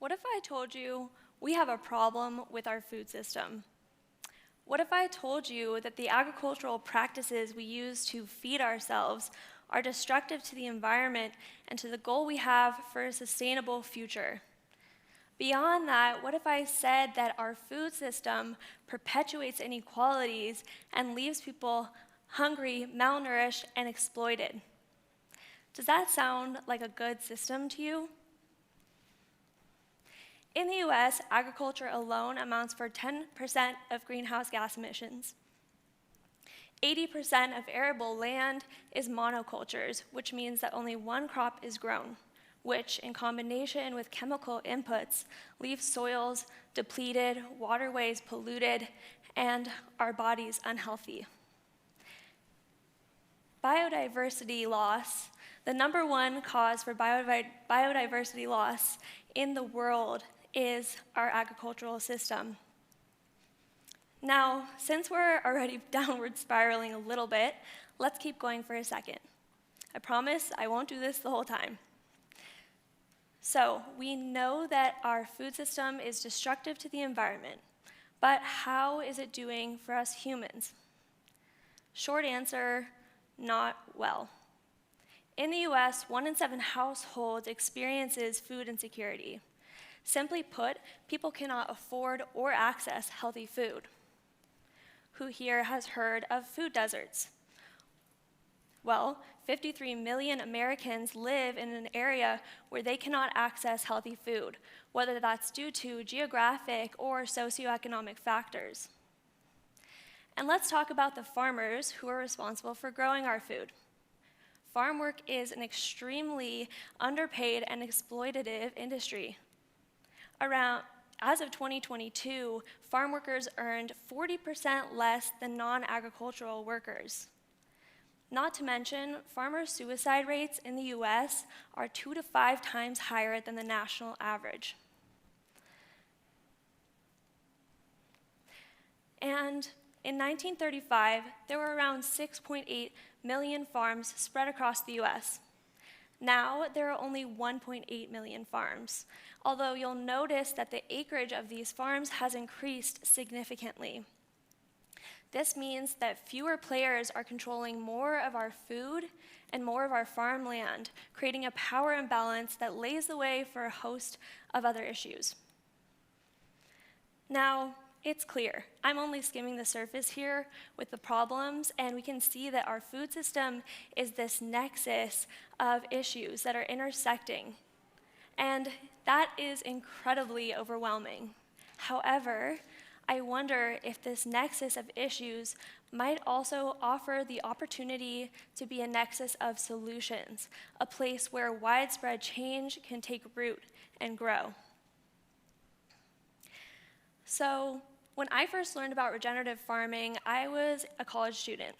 What if I told you we have a problem with our food system? What if I told you that the agricultural practices we use to feed ourselves are destructive to the environment and to the goal we have for a sustainable future? Beyond that, what if I said that our food system perpetuates inequalities and leaves people hungry, malnourished, and exploited? Does that sound like a good system to you? In the US, agriculture alone amounts for 10% of greenhouse gas emissions. 80% of arable land is monocultures, which means that only one crop is grown, which, in combination with chemical inputs, leaves soils depleted, waterways polluted, and our bodies unhealthy. Biodiversity loss, the number one cause for biodiversity loss in the world, is our agricultural system. Now, since we're already downward spiraling a little bit, let's keep going for a second. I promise I won't do this the whole time. So, we know that our food system is destructive to the environment, but how is it doing for us humans? Short answer, not well. In the US, 1 in 7 households experiences food insecurity. Simply put, people cannot afford or access healthy food. Who here has heard of food deserts? Well, 53 million Americans live in an area where they cannot access healthy food, whether that's due to geographic or socioeconomic factors. And let's talk about the farmers who are responsible for growing our food. Farm work is an extremely underpaid and exploitative industry. As of 2022, farm workers earned 40% less than non-agricultural workers. Not to mention, farmer suicide rates in the US are 2 to 5 times higher than the national average. And in 1935, there were around 6.8 million farms spread across the US. Now, there are only 1.8 million farms, although you'll notice that the acreage of these farms has increased significantly. This means that fewer players are controlling more of our food and more of our farmland, creating a power imbalance that lays the way for a host of other issues. Now, it's clear. I'm only skimming the surface here with the problems, and we can see that our food system is this nexus of issues that are intersecting. And that is incredibly overwhelming. However, I wonder if this nexus of issues might also offer the opportunity to be a nexus of solutions, a place where widespread change can take root and grow. So, when I first learned about regenerative farming, I was a college student.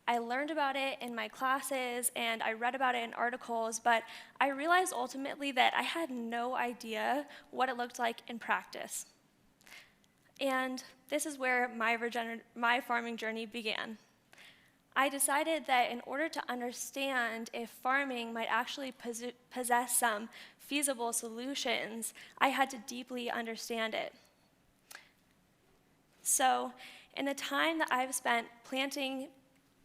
I learned about it in my classes and I read about it in articles, but I realized ultimately that I had no idea what it looked like in practice. And this is where my farming journey began. I decided that in order to understand if farming might actually possess some feasible solutions, I had to deeply understand it. So, in the time that I've spent planting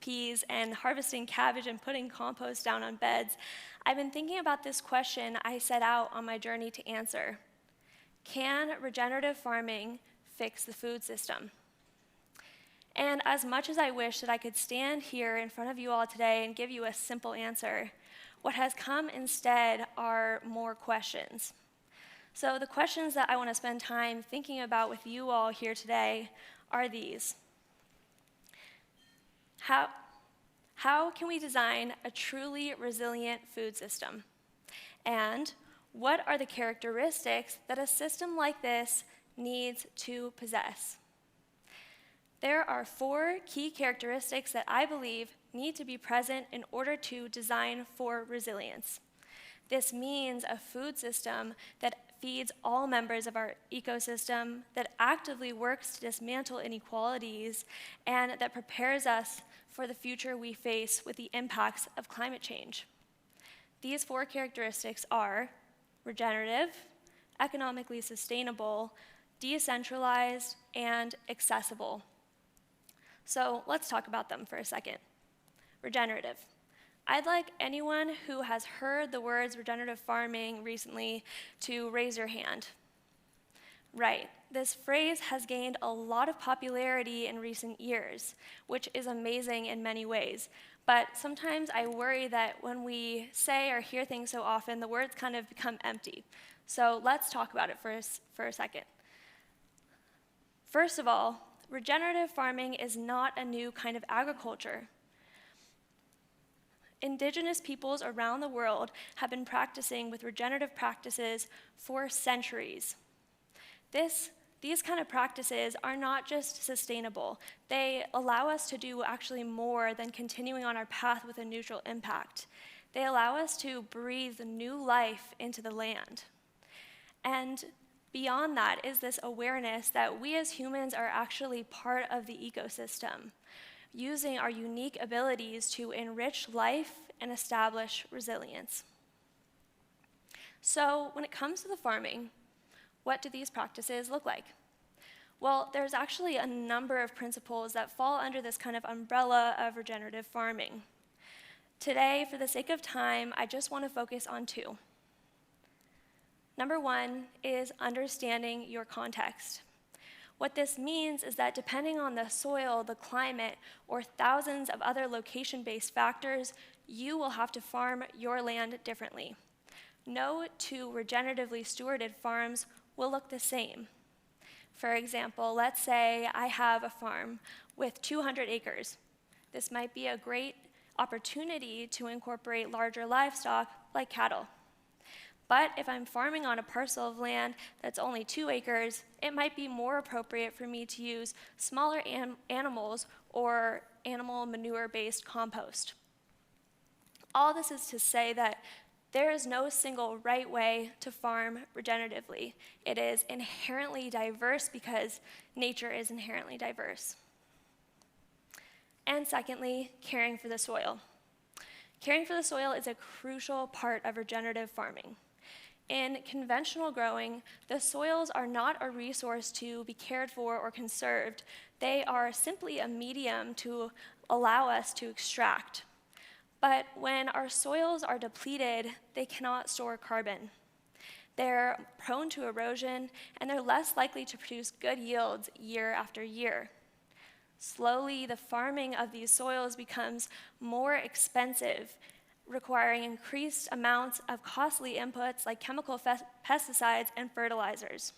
peas and harvesting cabbage and putting compost down on beds, I've been thinking about this question I set out on my journey to answer. Can regenerative farming fix the food system? And as much as I wish that I could stand here in front of you all today and give you a simple answer, what has come instead are more questions. So the questions that I want to spend time thinking about with you all here today are these. How can we design a truly resilient food system? And what are the characteristics that a system like this needs to possess? There are 4 key characteristics that I believe need to be present in order to design for resilience. This means a food system that feeds all members of our ecosystem, that actively works to dismantle inequalities, and that prepares us for the future we face with the impacts of climate change. These 4 characteristics are regenerative, economically sustainable, decentralized, and accessible. So let's talk about them for a second. Regenerative. I'd like anyone who has heard the words regenerative farming recently to raise your hand. Right, this phrase has gained a lot of popularity in recent years, which is amazing in many ways. But sometimes I worry that when we say or hear things so often, the words kind of become empty. So let's talk about it for a second. First of all, regenerative farming is not a new kind of agriculture. Indigenous peoples around the world have been practicing with regenerative practices for centuries. These kind of practices are not just sustainable. They allow us to do actually more than continuing on our path with a neutral impact. They allow us to breathe new life into the land. And beyond that is this awareness that we as humans are actually part of the ecosystem, using our unique abilities to enrich life and establish resilience. So when it comes to the farming, what do these practices look like? Well, there's actually a number of principles that fall under this kind of umbrella of regenerative farming. Today, for the sake of time, I just want to focus on two. Number one is understanding your context. What this means is that depending on the soil, the climate, or thousands of other location-based factors, you will have to farm your land differently. No two regeneratively stewarded farms will look the same. For example, let's say I have a farm with 200 acres. This might be a great opportunity to incorporate larger livestock like cattle. But if I'm farming on a parcel of land that's only 2 acres, it might be more appropriate for me to use smaller animals or animal manure-based compost. All this is to say that there is no single right way to farm regeneratively. It is inherently diverse because nature is inherently diverse. And secondly, caring for the soil. Caring for the soil is a crucial part of regenerative farming. In conventional growing, the soils are not a resource to be cared for or conserved. They are simply a medium to allow us to extract. But when our soils are depleted, they cannot store carbon. They're prone to erosion, and they're less likely to produce good yields year after year. Slowly, the farming of these soils becomes more expensive, requiring increased amounts of costly inputs like chemical pesticides and fertilizers.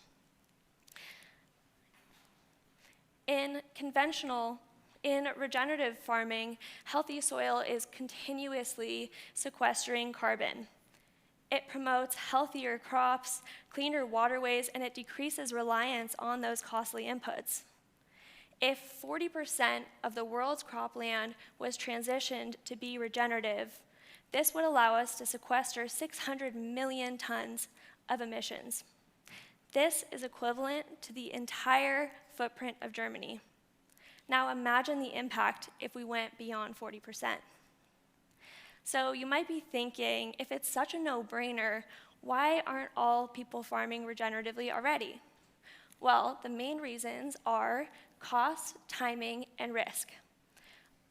In regenerative farming, healthy soil is continuously sequestering carbon. It promotes healthier crops, cleaner waterways, and it decreases reliance on those costly inputs. If 40% of the world's cropland was transitioned to be regenerative, this would allow us to sequester 600 million tons of emissions. This is equivalent to the entire footprint of Germany. Now imagine the impact if we went beyond 40%. So you might be thinking, if it's such a no-brainer, why aren't all people farming regeneratively already? Well, the main reasons are cost, timing, and risk.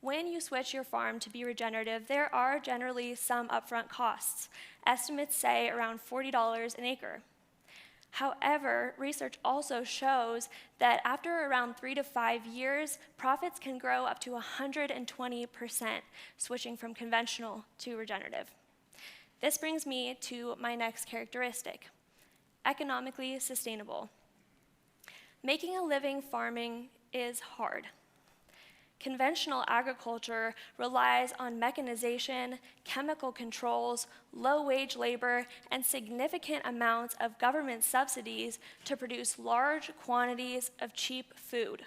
When you switch your farm to be regenerative, there are generally some upfront costs. Estimates say around $40 an acre. However, research also shows that after around 3 to 5 years, profits can grow up to 120% switching from conventional to regenerative. This brings me to my next characteristic, economically sustainable. Making a living farming is hard. Conventional agriculture relies on mechanization, chemical controls, low-wage labor, and significant amounts of government subsidies to produce large quantities of cheap food.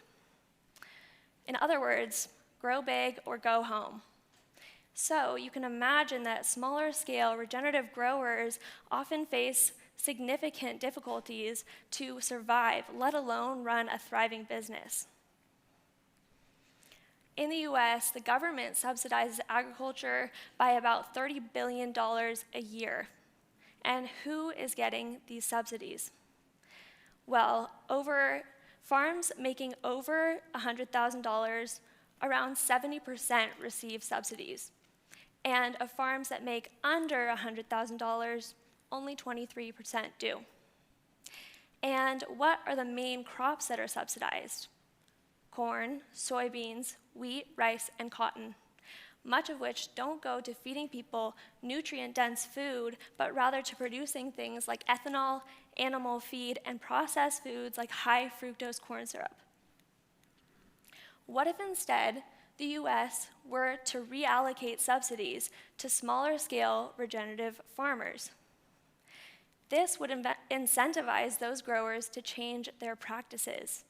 In other words, grow big or go home. So you can imagine that smaller-scale regenerative growers often face significant difficulties to survive, let alone run a thriving business. In the US, the government subsidizes agriculture by about $30 billion a year. And who is getting these subsidies? Well, farms making over $100,000, around 70% receive subsidies. And of farms that make under $100,000, only 23% do. And what are the main crops that are subsidized? Corn, soybeans, wheat, rice, and cotton, much of which don't go to feeding people nutrient-dense food, but rather to producing things like ethanol, animal feed, and processed foods like high fructose corn syrup. What if instead the US were to reallocate subsidies to smaller scale regenerative farmers? This would incentivize those growers to change their practices.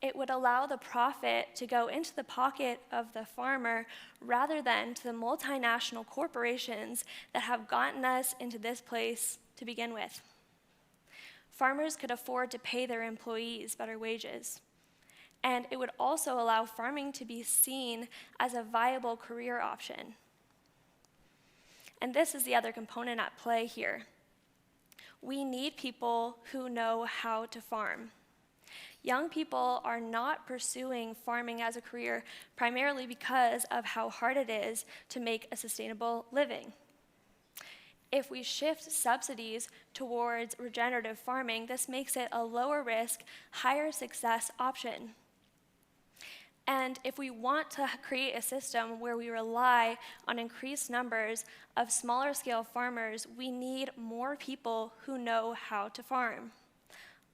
It would allow the profit to go into the pocket of the farmer rather than to the multinational corporations that have gotten us into this place to begin with. Farmers could afford to pay their employees better wages. And it would also allow farming to be seen as a viable career option. And this is the other component at play here. We need people who know how to farm. Young people are not pursuing farming as a career primarily because of how hard it is to make a sustainable living. If we shift subsidies towards regenerative farming, this makes it a lower risk, higher success option. And if we want to create a system where we rely on increased numbers of smaller scale farmers, we need more people who know how to farm.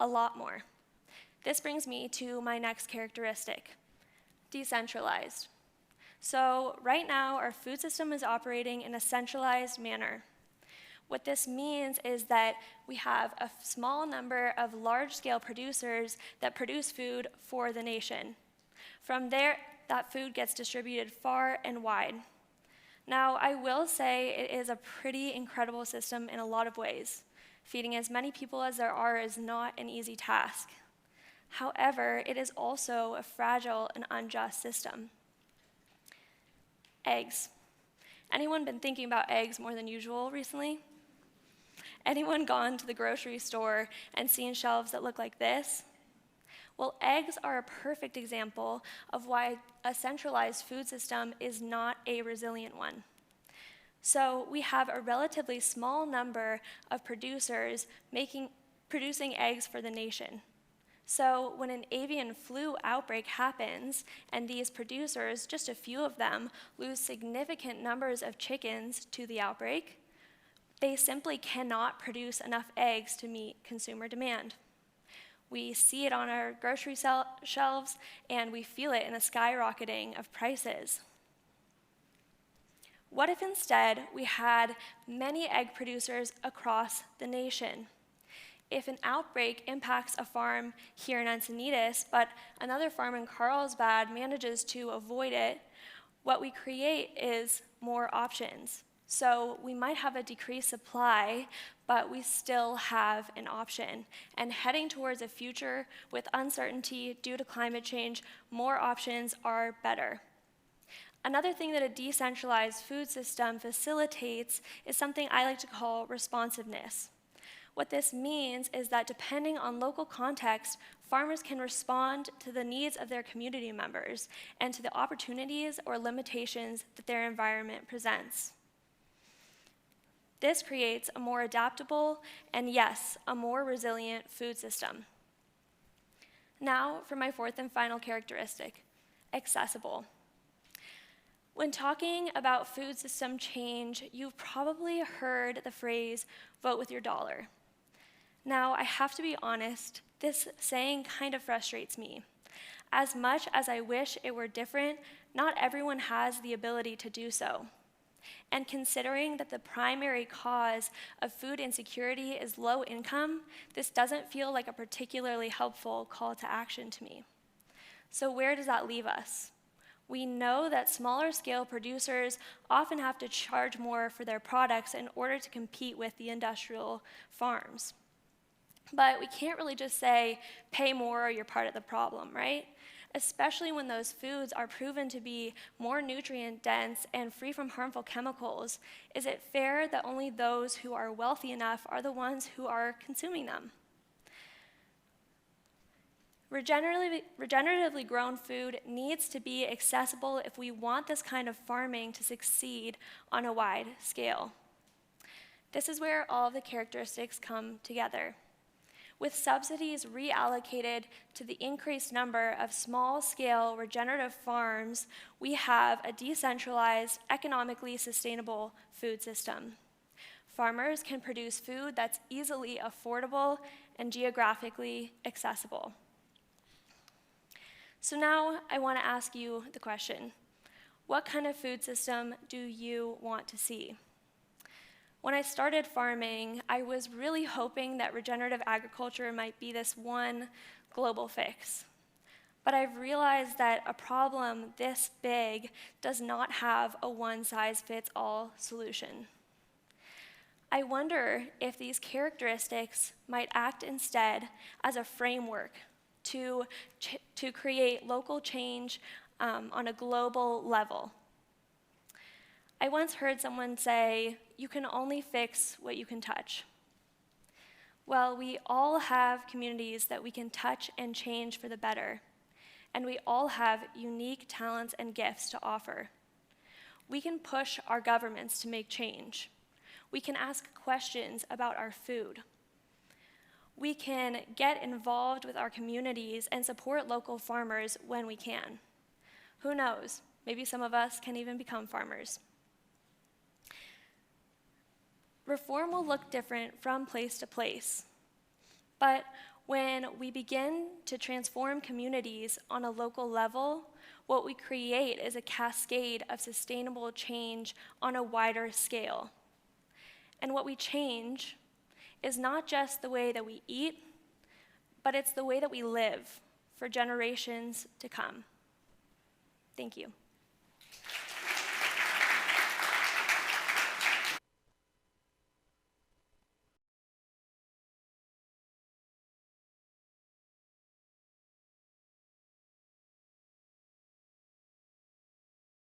A lot more. This brings me to my next characteristic, decentralized. So right now, our food system is operating in a centralized manner. What this means is that we have a small number of large-scale producers that produce food for the nation. From there, that food gets distributed far and wide. Now, I will say it is a pretty incredible system in a lot of ways. Feeding as many people as there are is not an easy task. However, it is also a fragile and unjust system. Eggs. Anyone been thinking about eggs more than usual recently? Anyone gone to the grocery store and seen shelves that look like this? Well, eggs are a perfect example of why a centralized food system is not a resilient one. So we have a relatively small number of producers producing eggs for the nation. So when an avian flu outbreak happens, and these producers, just a few of them, lose significant numbers of chickens to the outbreak, they simply cannot produce enough eggs to meet consumer demand. We see it on our grocery shelves, and we feel it in the skyrocketing of prices. What if instead we had many egg producers across the nation? If an outbreak impacts a farm here in Encinitas, but another farm in Carlsbad manages to avoid it, what we create is more options. So we might have a decreased supply, but we still have an option. And heading towards a future with uncertainty due to climate change, more options are better. Another thing that a decentralized food system facilitates is something I like to call responsiveness. What this means is that depending on local context, farmers can respond to the needs of their community members and to the opportunities or limitations that their environment presents. This creates a more adaptable and, yes, a more resilient food system. Now for my fourth and final characteristic, accessible. When talking about food system change, you've probably heard the phrase, vote with your dollar. Now, I have to be honest, this saying kind of frustrates me. As much as I wish it were different, not everyone has the ability to do so. And considering that the primary cause of food insecurity is low income, this doesn't feel like a particularly helpful call to action to me. So where does that leave us? We know that smaller scale producers often have to charge more for their products in order to compete with the industrial farms. But we can't really just say, pay more or you're part of the problem, right? Especially when those foods are proven to be more nutrient dense and free from harmful chemicals. Is it fair that only those who are wealthy enough are the ones who are consuming them? Regeneratively grown food needs to be accessible if we want this kind of farming to succeed on a wide scale. This is where all of the characteristics come together. With subsidies reallocated to the increased number of small-scale regenerative farms, we have a decentralized, economically sustainable food system. Farmers can produce food that's easily affordable and geographically accessible. So now I want to ask you the question, what kind of food system do you want to see? When I started farming, I was really hoping that regenerative agriculture might be this one global fix. But I've realized that a problem this big does not have a one-size-fits-all solution. I wonder if these characteristics might act instead as a framework to create local change on a global level. I once heard someone say, you can only fix what you can touch. Well, we all have communities that we can touch and change for the better, and we all have unique talents and gifts to offer. We can push our governments to make change. We can ask questions about our food. We can get involved with our communities and support local farmers when we can. Who knows, maybe some of us can even become farmers. Reform will look different from place to place, but when we begin to transform communities on a local level, what we create is a cascade of sustainable change on a wider scale. And what we change is not just the way that we eat, but it's the way that we live for generations to come. Thank you.